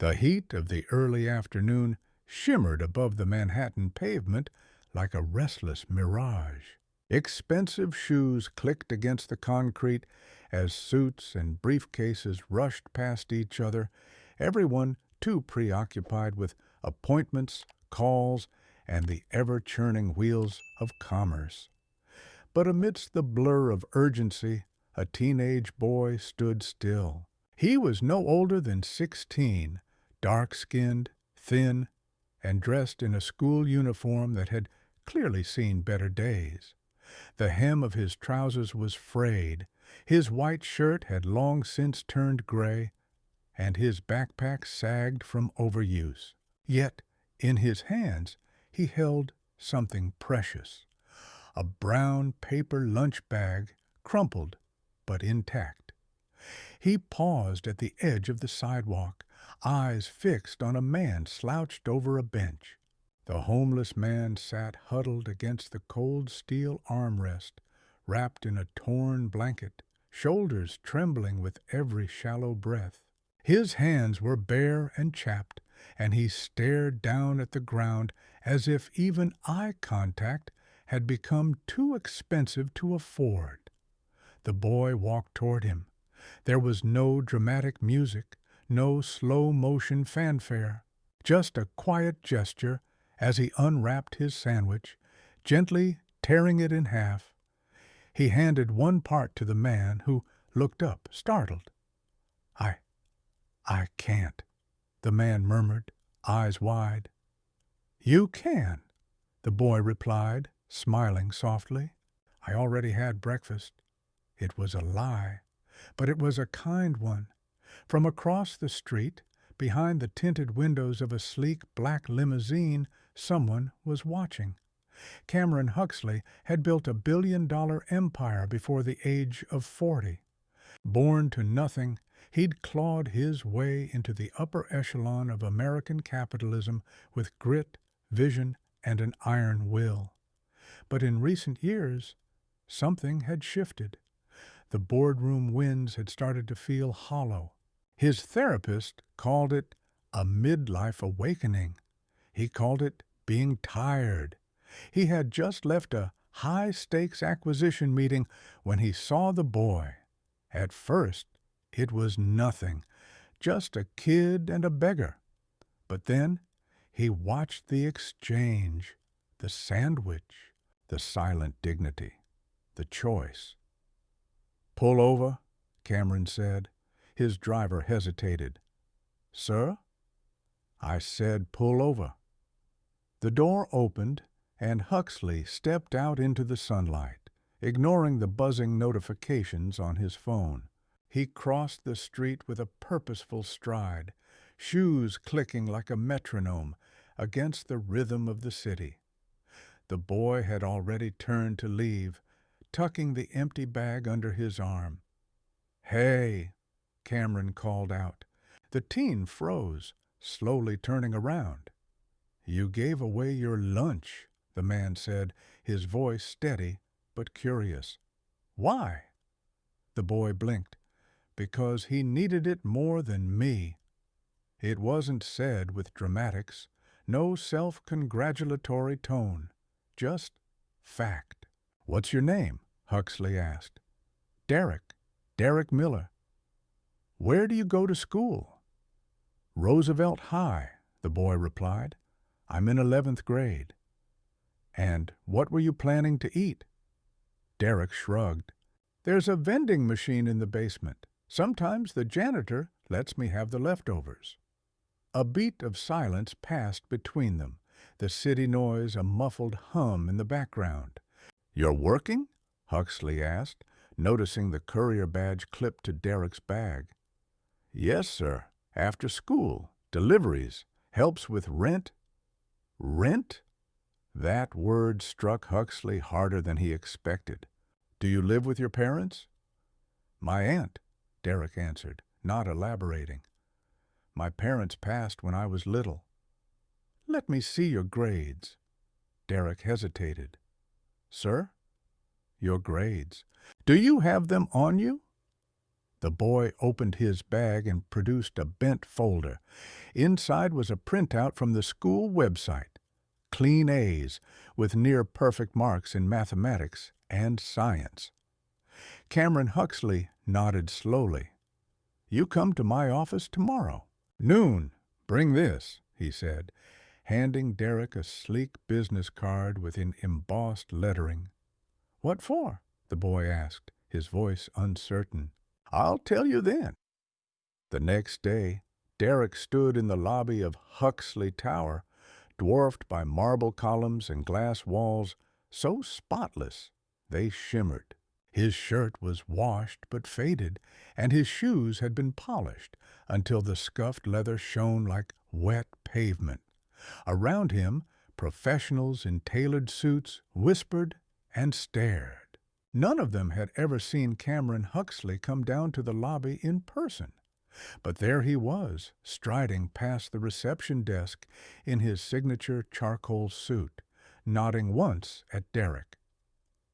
The heat of the early afternoon shimmered above the Manhattan pavement like a restless mirage. Expensive shoes clicked against the concrete as suits and briefcases rushed past each other, everyone too preoccupied with appointments, calls, and the ever-churning wheels of commerce. But amidst the blur of urgency, a teenage boy stood still. He was no older than 16, dark-skinned, thin, and dressed in a school uniform that had clearly seen better days. The hem of his trousers was frayed, his white shirt had long since turned gray, and his backpack sagged from overuse. Yet, in his hands, he held something precious, a brown paper lunch bag, crumpled but intact. He paused at the edge of the sidewalk, eyes fixed on a man slouched over a bench. The homeless man sat huddled against the cold steel armrest, wrapped in a torn blanket, shoulders trembling with every shallow breath. His hands were bare and chapped, and he stared down at the ground as if even eye contact had become too expensive to afford. The boy walked toward him. There was no dramatic music, no slow-motion fanfare, just a quiet gesture as he unwrapped his sandwich, gently tearing it in half. He handed one part to the man, who looked up, startled. I can't," the man murmured, eyes wide. "You can," the boy replied, smiling softly. "I already had breakfast." It was a lie, but it was a kind one. From across the street, behind the tinted windows of a sleek black limousine, someone was watching. Cameron Huxley had built a billion-dollar empire before the age of 40. Born to nothing, he'd clawed his way into the upper echelon of American capitalism with grit, vision, and an iron will. But in recent years, something had shifted. The boardroom winds had started to feel hollow. His therapist called it a midlife awakening. He called it being tired. He had just left a high-stakes acquisition meeting when he saw the boy. At first, it was nothing, just a kid and a beggar. But then he watched the exchange, the sandwich, the silent dignity, the choice. "Pull over," Cameron said. His driver hesitated. "Sir?" "I said pull over." The door opened, and Huxley stepped out into the sunlight, ignoring the buzzing notifications on his phone. He crossed the street with a purposeful stride, shoes clicking like a metronome against the rhythm of the city. The boy had already turned to leave, tucking the empty bag under his arm. "Hey!" Cameron called out. The teen froze, slowly turning around. "You gave away your lunch," the man said, his voice steady but curious. "Why?" The boy blinked. "Because he needed it more than me." It wasn't said with dramatics, no self-congratulatory tone, just fact. "What's your name?" Huxley asked. Derek Miller." "Where do you go to school?" "Roosevelt High," the boy replied. "I'm in 11th grade." "And what were you planning to eat?" Derek shrugged. "There's a vending machine in the basement. Sometimes the janitor lets me have the leftovers." A beat of silence passed between them, the city noise a muffled hum in the background. "You're working?" Huxley asked, noticing the courier badge clipped to Derek's bag. "Yes, sir. After school. Deliveries. Helps with rent." "Rent?" That word struck Huxley harder than he expected. "Do you live with your parents?" "My aunt," Derek answered, not elaborating. "My parents passed when I was little." "Let me see your grades." Derek hesitated. "Sir?" "Your grades. Do you have them on you?" The boy opened his bag and produced a bent folder. Inside was a printout from the school website. Clean A's with near-perfect marks in mathematics and science. Cameron Huxley nodded slowly. "You come to my office tomorrow. Noon. Bring this," he said, handing Derek a sleek business card with an embossed lettering. "What for?" the boy asked, his voice uncertain. "I'll tell you then." The next day, Derek stood in the lobby of Huxley Tower, dwarfed by marble columns and glass walls so spotless they shimmered. His shirt was washed but faded, and his shoes had been polished until the scuffed leather shone like wet pavement. Around him, professionals in tailored suits whispered and stared. None of them had ever seen Cameron Huxley come down to the lobby in person. But there he was, striding past the reception desk in his signature charcoal suit, nodding once at Derek.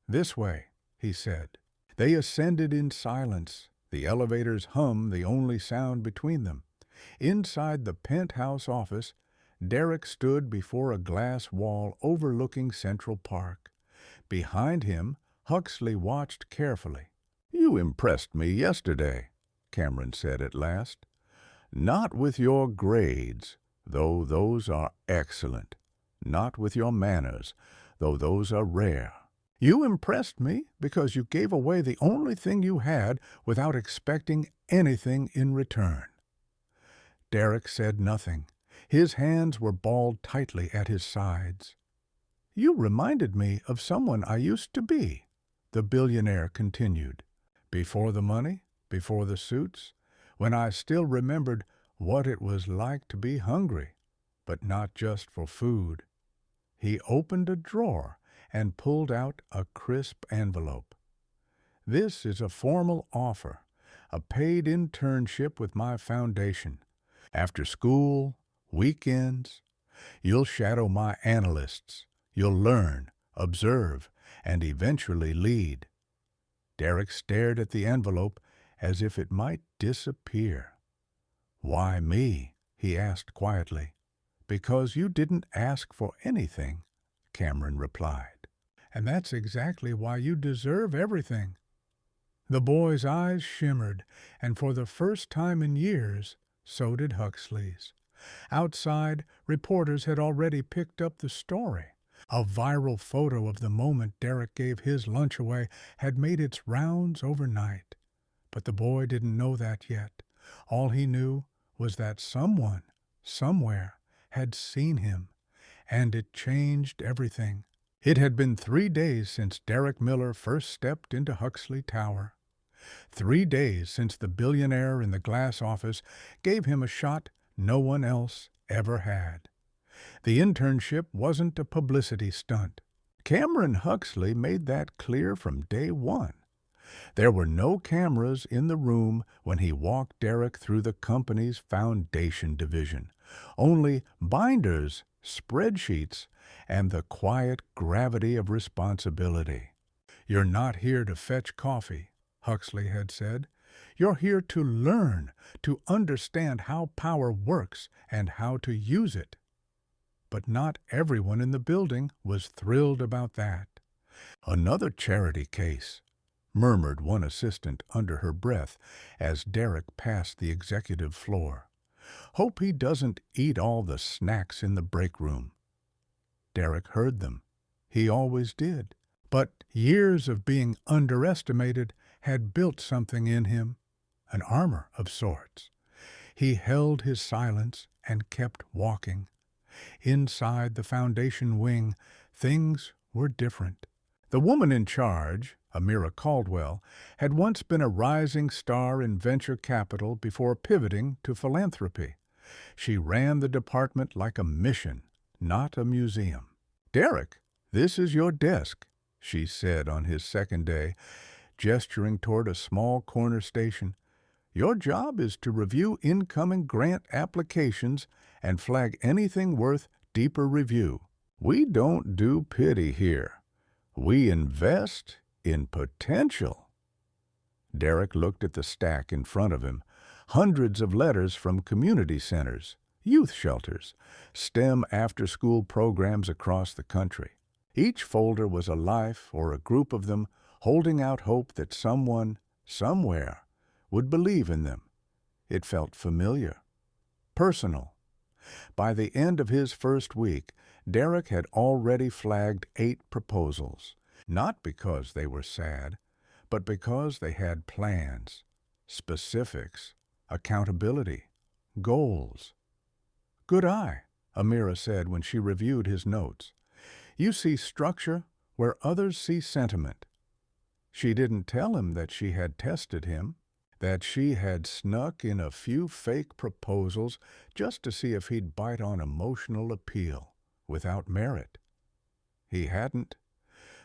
"This way," he said. They ascended in silence, the elevator's hum the only sound between them. Inside the penthouse office, Derek stood before a glass wall overlooking Central Park. Behind him, Huxley watched carefully. "You impressed me yesterday," Cameron said at last. "Not with your grades, though those are excellent. Not with your manners, though those are rare. You impressed me because you gave away the only thing you had without expecting anything in return." Derek said nothing. His hands were balled tightly at his sides. "You reminded me of someone I used to be," the billionaire continued. "Before the money, before the suits, when I still remembered what it was like to be hungry, but not just for food." He opened a drawer and pulled out a crisp envelope. "This is a formal offer, a paid internship with my foundation. After school, weekends, you'll shadow my analysts. You'll learn, observe, and eventually lead." Derek stared at the envelope as if it might disappear. "Why me?" he asked quietly. "Because you didn't ask for anything," Cameron replied. "And that's exactly why you deserve everything." The boy's eyes shimmered, and for the first time in years, so did Huxley's. Outside, reporters had already picked up the story. A viral photo of the moment Derek gave his lunch away had made its rounds overnight. But the boy didn't know that yet. All he knew was that someone, somewhere, had seen him, and it changed everything. It had been 3 days since Derek Miller first stepped into Huxley Tower. 3 days since the billionaire in the glass office gave him a shot no one else ever had. The internship wasn't a publicity stunt. Cameron Huxley made that clear from day one. There were no cameras in the room when he walked Derek through the company's foundation division. Only binders, spreadsheets, and the quiet gravity of responsibility. "You're not here to fetch coffee," Huxley had said. "You're here to learn, to understand how power works and how to use it." But not everyone in the building was thrilled about that. "Another charity case," murmured one assistant under her breath as Derek passed the executive floor. "Hope he doesn't eat all the snacks in the break room." Derek heard them. He always did. But years of being underestimated had built something in him, an armor of sorts. He held his silence and kept walking. Inside the foundation wing, things were different. The woman in charge, Amira Caldwell, had once been a rising star in venture capital before pivoting to philanthropy. She ran the department like a mission, not a museum. "Derek, this is your desk," she said on his second day, gesturing toward a small corner station. "Your job is to review incoming grant applications and flag anything worth deeper review. We don't do pity here. We invest in potential." Derek looked at the stack in front of him. Hundreds of letters from community centers, youth shelters, STEM after-school programs across the country. Each folder was a life or a group of them holding out hope that someone, somewhere, would believe in them. It felt familiar, personal. By the end of his first week, Derek had already flagged 8 proposals, not because they were sad, but because they had plans, specifics, accountability, goals. "Good eye," Amira said when she reviewed his notes. "You see structure where others see sentiment." She didn't tell him that she had tested him, that she had snuck in a few fake proposals just to see if he'd bite on emotional appeal without merit. He hadn't,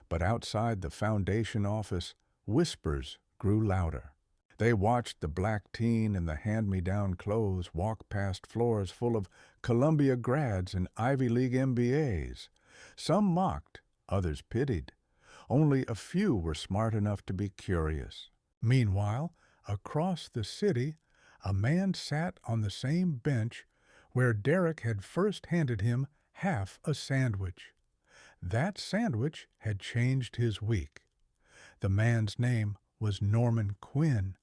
but outside the foundation office, whispers grew louder. They watched the black teen in the hand-me-down clothes walk past floors full of Columbia grads and Ivy League MBAs. Some mocked, others pitied. Only a few were smart enough to be curious. Meanwhile, across the city, a man sat on the same bench where Derek had first handed him half a sandwich. That sandwich had changed his week. The man's name was Norman Quinn,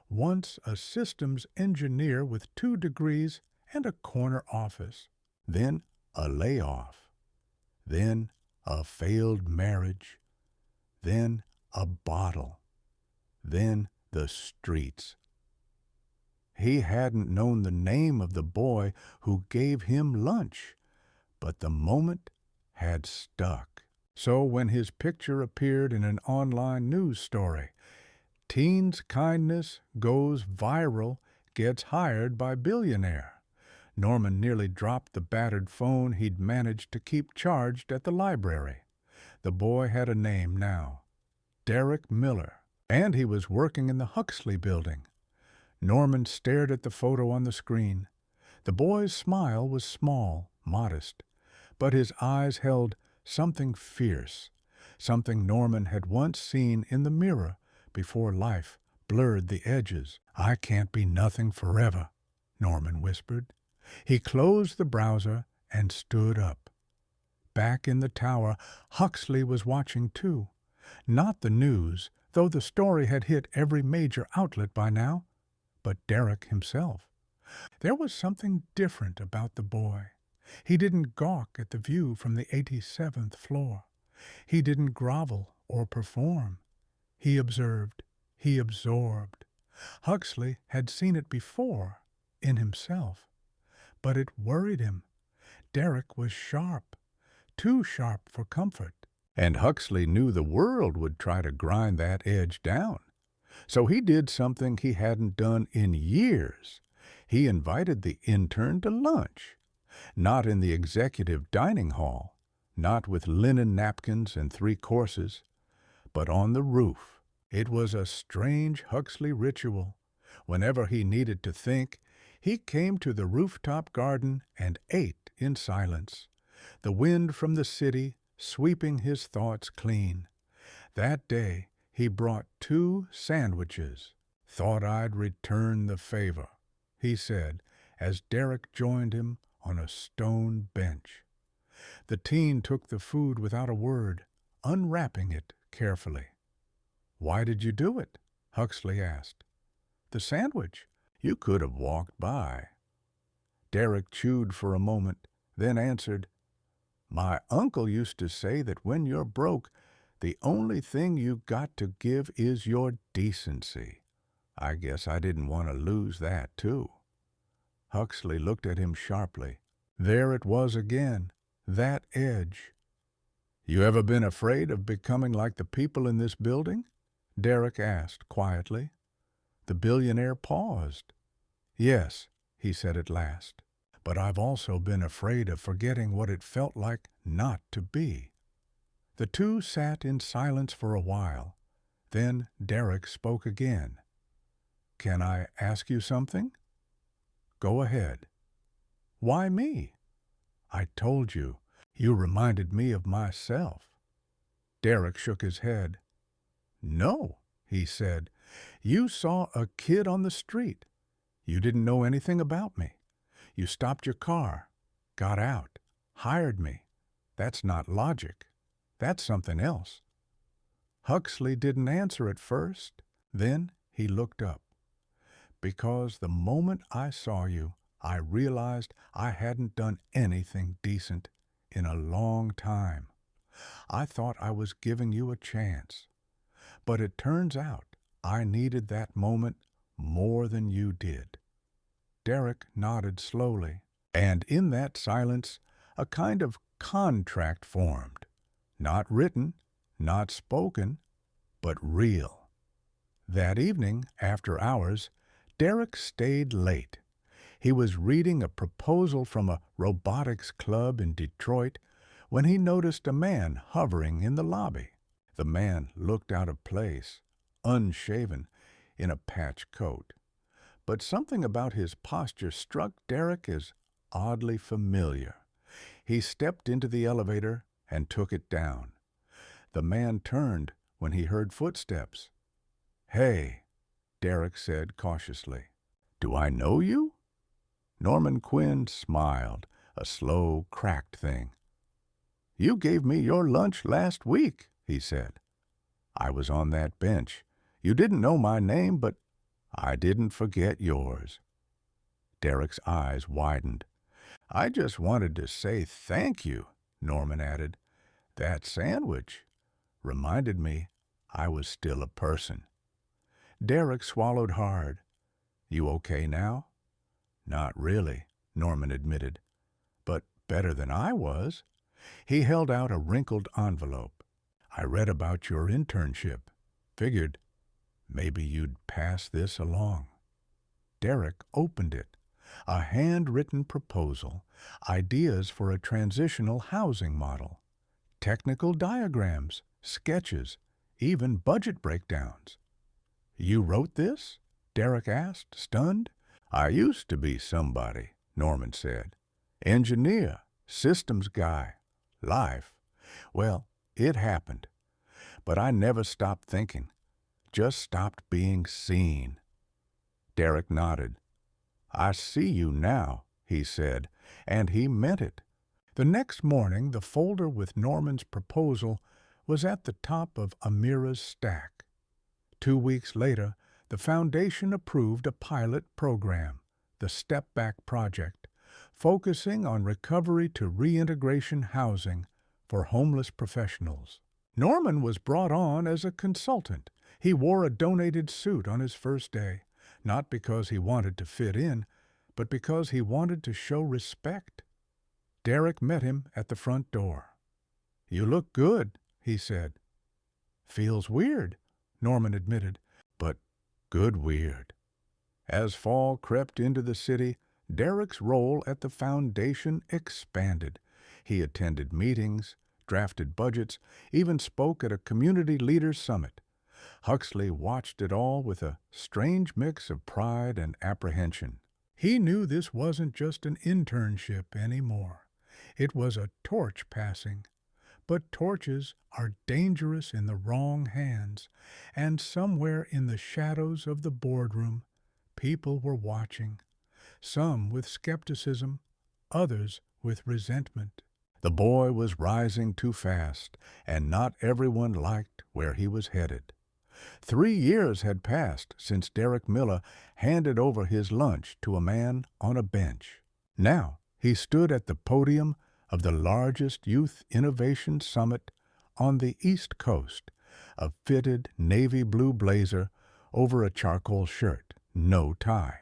once a systems engineer with 2 degrees and a corner office, then a layoff, then a failed marriage, then a bottle, then the streets. He hadn't known the name of the boy who gave him lunch, but the moment had stuck. So when his picture appeared in an online news story, "Teen's kindness goes viral, gets hired by billionaire," Norman nearly dropped the battered phone he'd managed to keep charged at the library. The boy had a name now, Derek Miller, and he was working in the Huxley building. Norman stared at the photo on the screen. The boy's smile was small, modest, but his eyes held something fierce, something Norman had once seen in the mirror before life blurred the edges. "I can't be nothing forever," Norman whispered. He closed the browser and stood up. Back in the tower, Huxley was watching too. Not the news, though the story had hit every major outlet by now, but Derek himself. There was something different about the boy. He didn't gawk at the view from the 87th floor. He didn't grovel or perform. He observed. He absorbed. Huxley had seen it before, in himself. But it worried him. Derek was sharp, too sharp for comfort. And Huxley knew the world would try to grind that edge down. So he did something he hadn't done in years. He invited the intern to lunch. Not in the executive dining hall, not with linen napkins and 3 courses, but on the roof. It was a strange Huxley ritual. Whenever he needed to think, he came to the rooftop garden and ate in silence, the wind from the city sweeping his thoughts clean. That day he brought 2 sandwiches. "Thought I'd return the favor," he said, as Derek joined him on a stone bench. The teen took the food without a word, unwrapping it carefully. "Why did you do it?" Huxley asked. "The sandwich. You could have walked by." Derek chewed for a moment, then answered, "My uncle used to say that when you're broke, the only thing you got to give is your decency. I guess I didn't want to lose that, too." Huxley looked at him sharply. There it was again, that edge. "You ever been afraid of becoming like the people in this building?" Derek asked quietly. The billionaire paused. "Yes," he said at last, "but I've also been afraid of forgetting what it felt like not to be." The 2 sat in silence for a while. Then Derek spoke again. "Can I ask you something?" "Go ahead." "Why me?" "I told you. You reminded me of myself." Derek shook his head. "No," he said. You saw a kid on the street. You didn't know anything about me. You stopped your car, got out, hired me. That's not logic. That's something else. Huxley didn't answer at first. Then he looked up. Because the moment I saw you, I realized I hadn't done anything decent in a long time. I thought I was giving you a chance. But it turns out I needed that moment more than you did. Derek nodded slowly, and in that silence a kind of contract formed. Not written, not spoken, but real. That evening, after hours, Derek stayed late. He was reading a proposal from a robotics club in Detroit when he noticed a man hovering in the lobby. The man looked out of place, unshaven, in a patch coat. But something about his posture struck Derek as oddly familiar. He stepped into the elevator and took it down. The man turned when he heard footsteps. "Hey," Derek said cautiously. "Do I know you?" Norman Quinn smiled, a slow, cracked thing. "You gave me your lunch last week," he said. "I was on that bench. You didn't know my name, but I didn't forget yours." Derek's eyes widened. "I just wanted to say thank you," Norman added. "That sandwich reminded me I was still a person." Derek swallowed hard. "You okay now?" "Not really," Norman admitted. "But better than I was." He held out a wrinkled envelope. "I read about your internship. Figured maybe you'd pass this along." Derek opened it. A handwritten proposal, ideas for a transitional housing model, technical diagrams, sketches, even budget breakdowns. "You wrote this?" Derek asked, stunned. "I used to be somebody," Norman said. "Engineer, systems guy, life. Well, it happened. But I never stopped thinking, just stopped being seen." Derek nodded. "I see you now," he said, and he meant it. The next morning, the folder with Norman's proposal was at the top of Amira's stack. 2 weeks later, the foundation approved a pilot program, the Step Back Project, focusing on recovery to reintegration housing for homeless professionals. Norman was brought on as a consultant. He wore a donated suit on his first day, not because he wanted to fit in, but because he wanted to show respect. Derek met him at the front door. "You look good," he said. "Feels weird," Norman admitted, "but good weird." As fall crept into the city, Derek's role at the foundation expanded. He attended meetings, drafted budgets, even spoke at a community leaders summit. Huxley watched it all with a strange mix of pride and apprehension. He knew this wasn't just an internship anymore. It was a torch passing. But torches are dangerous in the wrong hands, and somewhere in the shadows of the boardroom, people were watching, some with skepticism, others with resentment. The boy was rising too fast, and not everyone liked where he was headed. 3 years had passed since Derek Miller handed over his lunch to a man on a bench. Now he stood at the podium of the largest youth innovation summit on the East Coast, a fitted navy blue blazer over a charcoal shirt, no tie.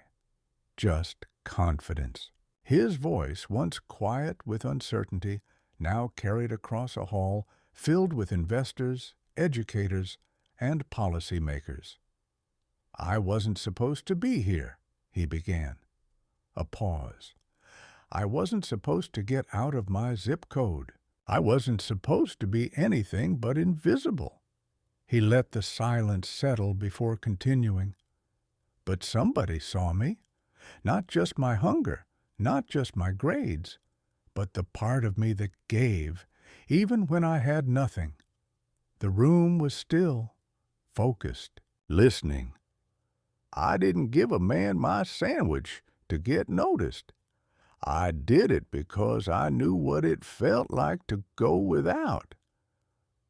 Just confidence. His voice, once quiet with uncertainty, now carried across a hall filled with investors, educators, and policymakers. "I wasn't supposed to be here," he began. A pause. "I wasn't supposed to get out of my zip code. I wasn't supposed to be anything but invisible." He let the silence settle before continuing. "But somebody saw me. Not just my hunger, not just my grades, but the part of me that gave, even when I had nothing." The room was still, focused, listening. I didn't give a man my sandwich to get noticed. I did it because I knew what it felt like to go without.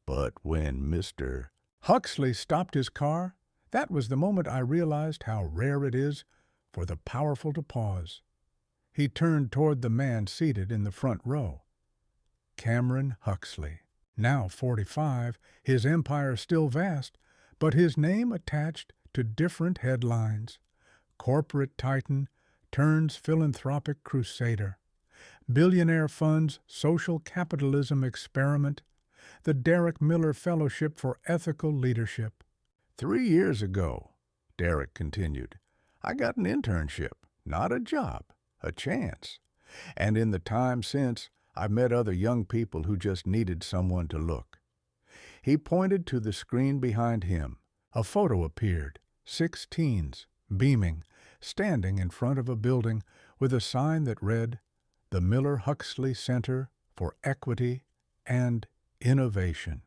But when Mr. Huxley stopped his car, that was the moment I realized how rare it is for the powerful to pause. He turned toward the man seated in the front row. Cameron Huxley, now 45, his empire still vast, but his name attached to different headlines. Corporate titan turns philanthropic crusader. Billionaire funds social capitalism experiment. The Derek Miller Fellowship for Ethical Leadership. 3 years ago, Derek continued, I got an internship, not a job, a chance. And in the time since, I've met other young people who just needed someone to look. He pointed to the screen behind him. A photo appeared, 6 teens, beaming, standing in front of a building with a sign that read, The Miller Huxley Center for Equity and Innovation.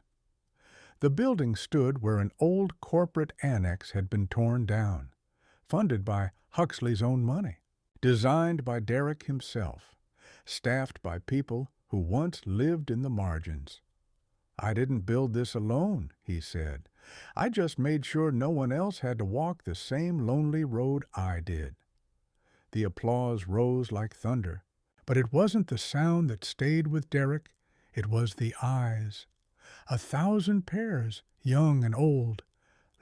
The building stood where an old corporate annex had been torn down, funded by Huxley's own money, designed by Derek himself, staffed by people who once lived in the margins. I didn't build this alone, he said. I just made sure no one else had to walk the same lonely road I did. The applause rose like thunder, but it wasn't the sound that stayed with Derek, it was the eyes. 1,000 pairs, young and old,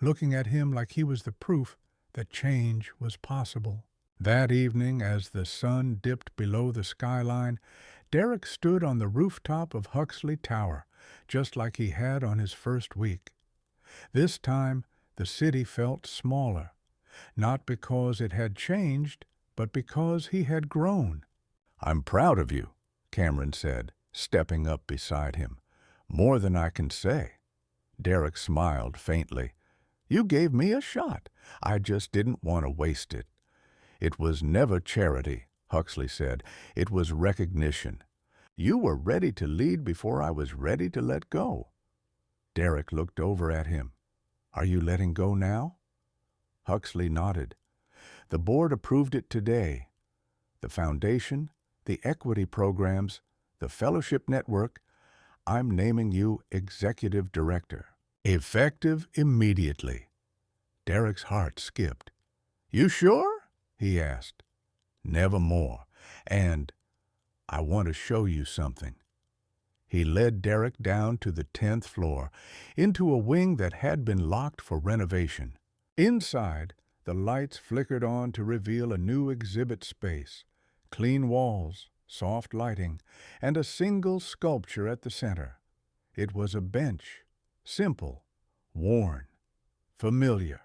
looking at him like he was the proof that change was possible. That evening, as the sun dipped below the skyline, Derek stood on the rooftop of Huxley Tower, just like he had on his first week. This time, the city felt smaller, not because it had changed, but because he had grown. I'm proud of you, Cameron said, stepping up beside him. More than I can say. Derek smiled faintly. You gave me a shot. I just didn't want to waste it. It was never charity, Huxley said. It was recognition. You were ready to lead before I was ready to let go. Derek looked over at him. Are you letting go now? Huxley nodded. The board approved it today. The foundation, the equity programs, the fellowship network, I'm naming you executive director. Effective immediately. Derek's heart skipped. You sure? He asked. Nevermore. And I want to show you something. He led Derek down to the 10th floor, into a wing that had been locked for renovation. Inside, the lights flickered on to reveal a new exhibit space, clean walls, soft lighting, and a single sculpture at the center. It was a bench, simple, worn, familiar.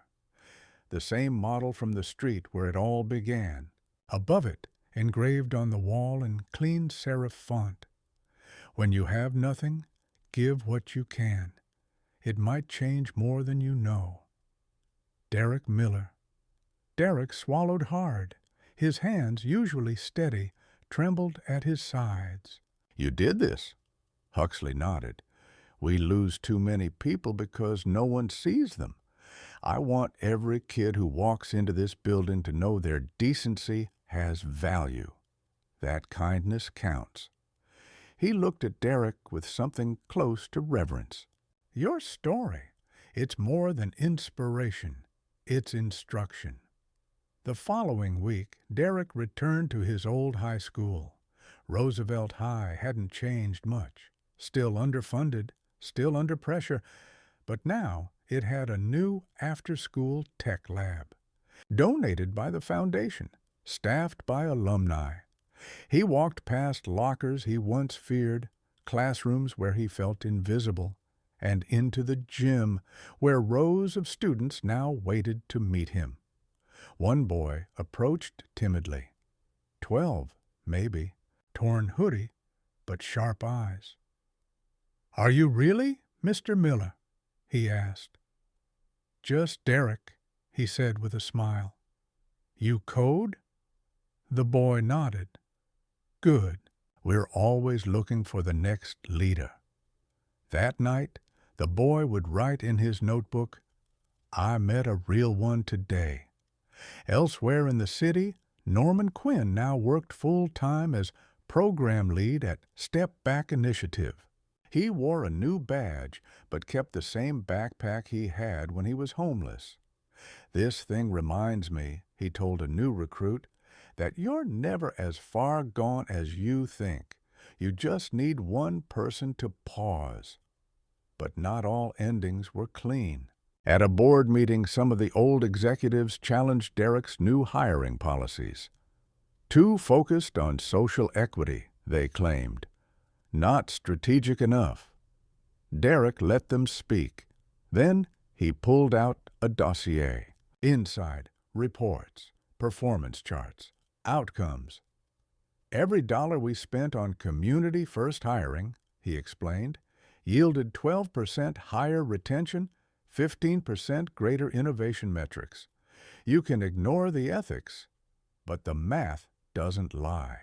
The same model from the street where it all began. Above it, engraved on the wall in clean serif font. When you have nothing, give what you can. It might change more than you know. Derek Miller. Derek swallowed hard. His hands, usually steady, trembled at his sides. You did this? Huxley nodded. We lose too many people because no one sees them. I want every kid who walks into this building to know their decency has value. That kindness counts. He looked at Derek with something close to reverence. Your story, it's more than inspiration. It's instruction. The following week, Derek returned to his old high school. Roosevelt High hadn't changed much. Still underfunded, still under pressure, but now it had a new after-school tech lab. Donated by the foundation, staffed by alumni. He walked past lockers he once feared, classrooms where he felt invisible, and into the gym where rows of students now waited to meet him. One boy approached timidly. 12, maybe, torn hoodie, but sharp eyes. Are you really Mr. Miller? He asked. Just Derek, he said with a smile. You code? The boy nodded. Good. We're always looking for the next leader. That night, the boy would write in his notebook, I met a real one today. Elsewhere in the city, Norman Quinn now worked full-time as program lead at Step Back Initiative. He wore a new badge, but kept the same backpack he had when he was homeless. "This thing reminds me," he told a new recruit, "that you're never as far gone as you think. You just need one person to pause." But not all endings were clean. At a board meeting, some of the old executives challenged Derek's new hiring policies. Too focused on social equity, they claimed. Not strategic enough. Derek let them speak. Then he pulled out a dossier. Inside, reports, performance charts, outcomes. "Every dollar we spent on community-first hiring," he explained, "yielded 12% higher retention, 15% greater innovation metrics. You can ignore the ethics, but the math doesn't lie."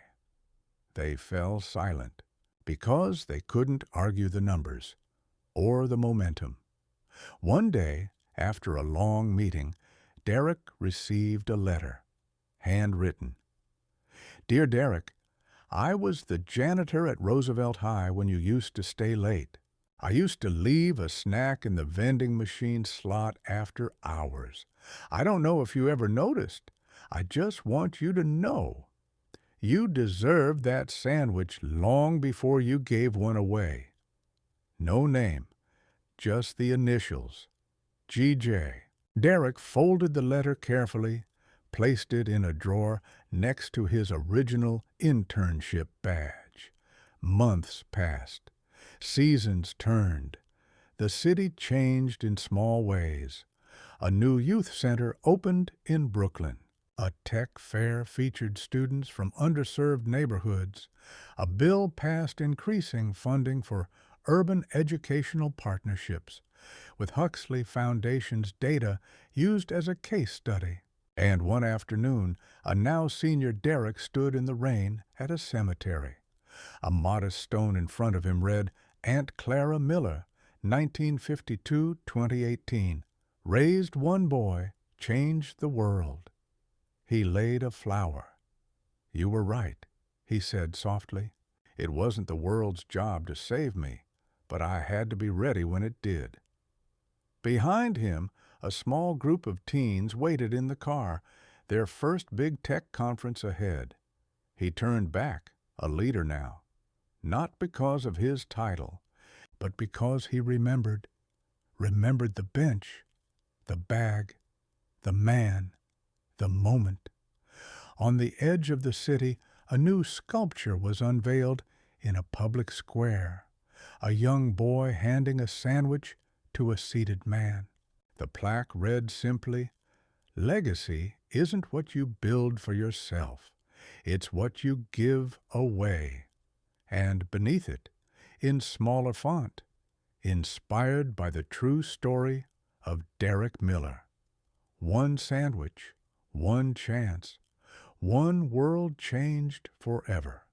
They fell silent because they couldn't argue the numbers or the momentum. One day, after a long meeting, Derek received a letter, handwritten. "Dear Derek, I was the janitor at Roosevelt High when you used to stay late. I used to leave a snack in the vending machine slot after hours. I don't know if you ever noticed. I just want you to know. You deserved that sandwich long before you gave one away." No name, just the initials, GJ. Derek folded the letter carefully, placed it in a drawer next to his original internship badge. Months passed. Seasons turned. The city changed in small ways. A new youth center opened in Brooklyn. A tech fair featured students from underserved neighborhoods. A bill passed increasing funding for urban educational partnerships, with Huxley Foundation's data used as a case study. And one afternoon, a now senior Derek stood in the rain at a cemetery. A modest stone in front of him read, "Aunt Clara Miller, 1952-2018. Raised one boy, changed the world." He laid a flower. "You were right," he said softly. "It wasn't the world's job to save me, but I had to be ready when it did." Behind him, a small group of teens waited in the car, their first big tech conference ahead. He turned back, a leader now, not because of his title, but because he remembered the bench, the bag, the man, the moment. On the edge of the city, a new sculpture was unveiled in a public square, a young boy handing a sandwich to a seated man. The plaque read simply, "Legacy isn't what you build for yourself. It's what you give away." And beneath it, in smaller font, "Inspired by the true story of Derek Miller. One sandwich, one chance, one world changed forever."